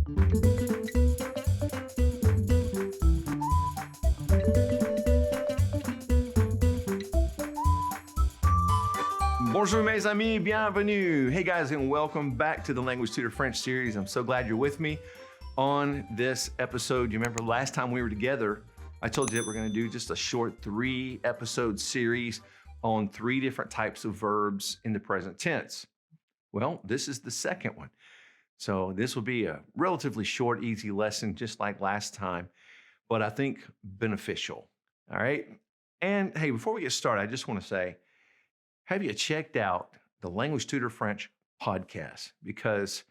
Bonjour mes amis, bienvenue. Hey guys, and welcome back to the Language Tutor French series. I'm so glad you're with me on this episode. You remember last time we were together, I told you that we're going to do just a short 3-episode series on 3 different types of verbs in the present tense. Well, this is the second one. So this will be a relatively short, easy lesson, just like last time, but I think beneficial. All right. And hey, before we get started, I just want to say, have you checked out the Language Tutor French podcast? Because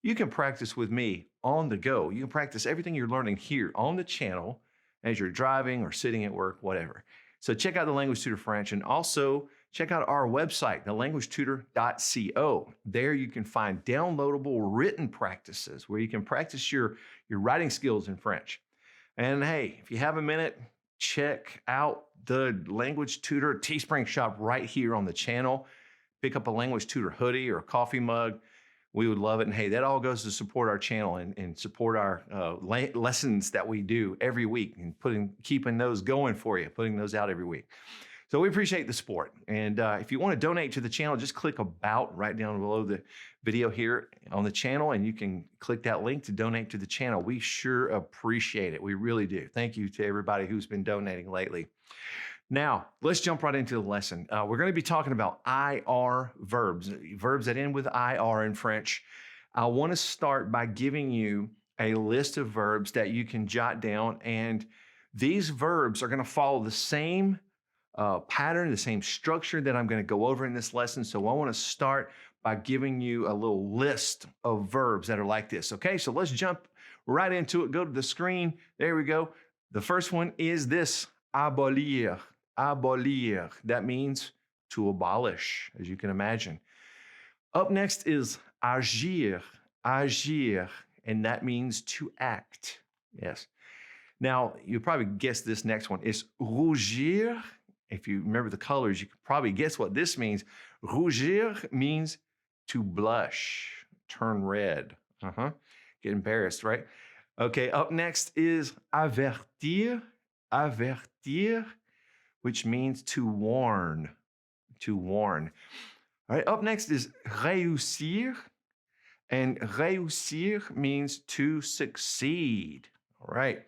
you can practice with me on the go. You can practice everything you're learning here on the channel as you're driving or sitting at work, whatever. So check out the Language Tutor French, and also check out our website, thelanguagetutor.co. There you can find downloadable written practices where you can practice your writing skills in French. And hey, if you have a minute, check out the Language Tutor Teespring shop right here on the channel. Pick up a Language Tutor hoodie or a coffee mug. We would love it. And hey, that all goes to support our channel and support our lessons that we do every week and keeping those going for you, putting those out every week. So we appreciate the support. And if you want to donate to the channel, just click About right down below the video here on the channel, and you can click that link to donate to the channel. We sure appreciate it. We really do. Thank you to everybody who's been donating lately. Now, let's jump right into the lesson. We're going to be talking about IR verbs, verbs that end with IR in French. I want to start by giving you a list of verbs that you can jot down, and these verbs are going to follow the same pattern, the same structure that I'm going to go over in this lesson. So I want to start by giving you a little list of verbs that are like this. Okay, so let's jump right into it. Go to the screen. There we go. The first one is this, abolir. Abolir. That means to abolish, as you can imagine. Up next is agir. Agir. And that means to act. Yes. Now, you probably guess this next one is rougir. If you remember the colors, you could probably guess what this means. Rougir means to blush, turn red. Get embarrassed, right? Okay, up next is avertir. Avertir, which means to warn, to warn. All right, up next is réussir. And réussir means to succeed. All right.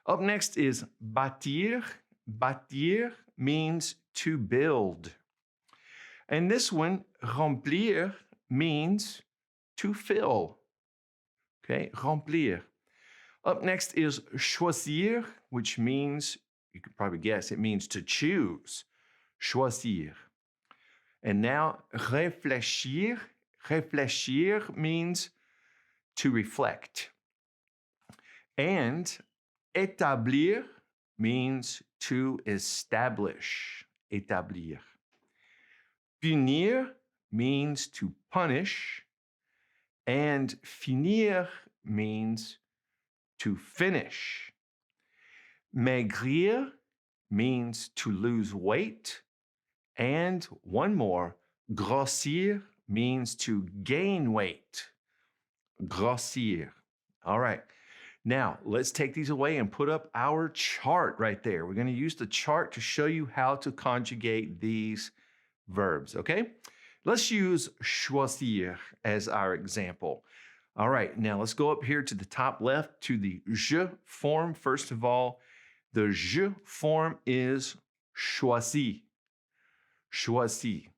Up next is bâtir. Bâtir means to build. And this one, remplir, means to fill. Okay, remplir. Up next is choisir, which means, you could probably guess, it means to choose. Choisir. And now, réfléchir. Réfléchir means to reflect. And établir means to establish. Établir. Punir means to punish. And finir means to finish. Maigrir means to lose weight. And one more, grossir means to gain weight. Grossir. All right. Now, let's take these away and put up our chart right there. We're going to use the chart to show you how to conjugate these verbs, okay? Let's use choisir as our example. All right, now let's go up here to the top left to the je form. First of all, the je form is choisi. Choisi.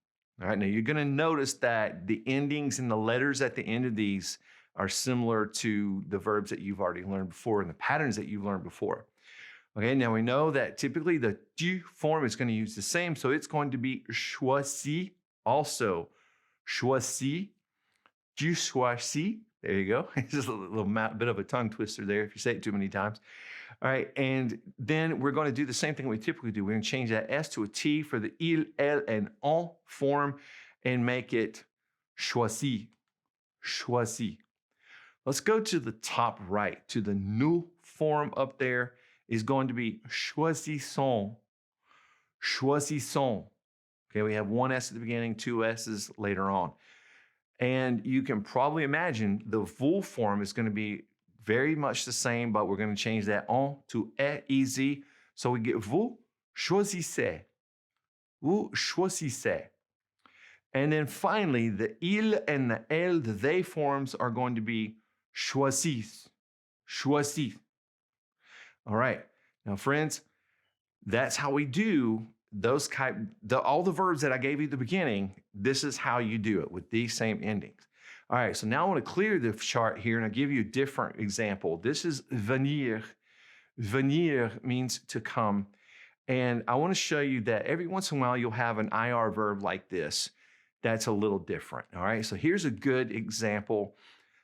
All right, now you're going to notice that the endings and the letters at the end of these are similar to the verbs that you've already learned before and the patterns that you've learned before. Okay, now we know that typically the du form is going to use the same, so it's going to be choisi also. Choisi, du choisi. There you go. It's just a little bit of a tongue twister there if you say it too many times. All right, and then we're going to do the same thing we typically do. We're going to change that S to a T for the il, elle, and on form and make it choisi. Choisi. Let's go to the top right, to the nous form up there is going to be choisissons. Choisissons. Okay, we have one S at the beginning, two S's later on. And you can probably imagine the vous form is going to be very much the same, but we're going to change that on to easy. So we get vous choisissez. Vous choisissez. And then finally, the il and the elle, the they forms are going to be choisis. Choisis. All right. Now, friends, that's how we do those all the verbs that I gave you at the beginning. This is how you do it with these same endings. All right, so now I want to clear the chart here and I'll give you a different example. This is venir. Venir means to come. And I want to show you that every once in a while you'll have an IR verb like this that's a little different. All right, so here's a good example.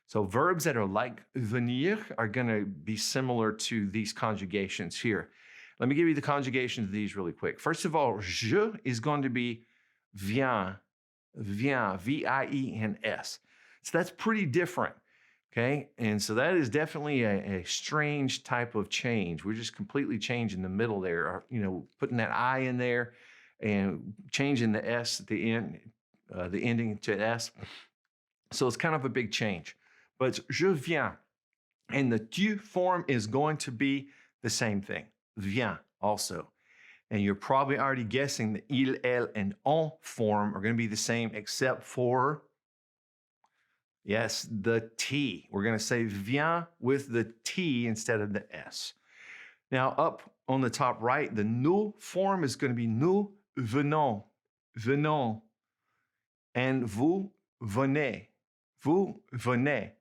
So verbs that are like venir are going to be similar to these conjugations here. Let me give you the conjugations of these really quick. First of all, je is going to be vient, vient, V-I-E-N-S. So that's pretty different, okay? And so that is definitely a strange type of change. We're just completely changing the middle there, or, putting that I in there and changing the S at the end, the ending to S. So it's kind of a big change. But it's je viens. And the tu form is going to be the same thing, vient also. And you're probably already guessing the il, elle, and on form are going to be the same except for, yes, the T. We're going to say vient with the T instead of the S. Now, up on the top right, the nous form is going to be nous venons, venons, and vous venez, vous venez.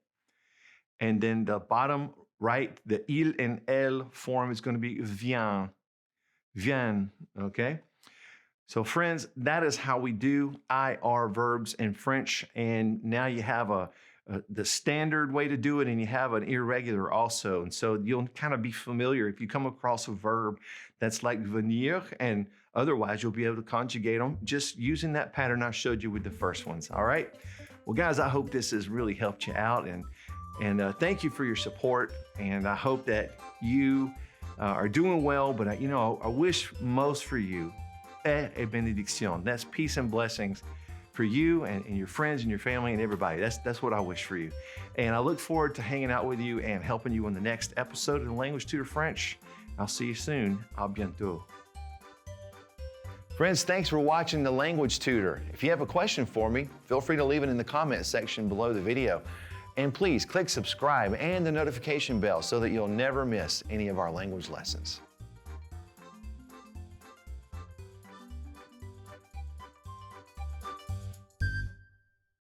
And then the bottom right, the il and elle form is going to be vient, viens, okay? So friends, that is how we do IR verbs in French. And now you have the standard way to do it and you have an irregular also. And so you'll kind of be familiar if you come across a verb that's like venir, and otherwise you'll be able to conjugate them just using that pattern I showed you with the first ones, all right? Well, guys, I hope this has really helped you out, and thank you for your support. And I hope that you are doing well, but I wish most for you et bénédiction. That's peace and blessings for you and your friends and your family and everybody. That's what I wish for you. And I look forward to hanging out with you and helping you on the next episode of the Language Tutor French. I'll see you soon. À bientôt. Friends, thanks for watching the Language Tutor. If you have a question for me, feel free to leave it in the comment section below the video. And please click subscribe and the notification bell so that you'll never miss any of our language lessons.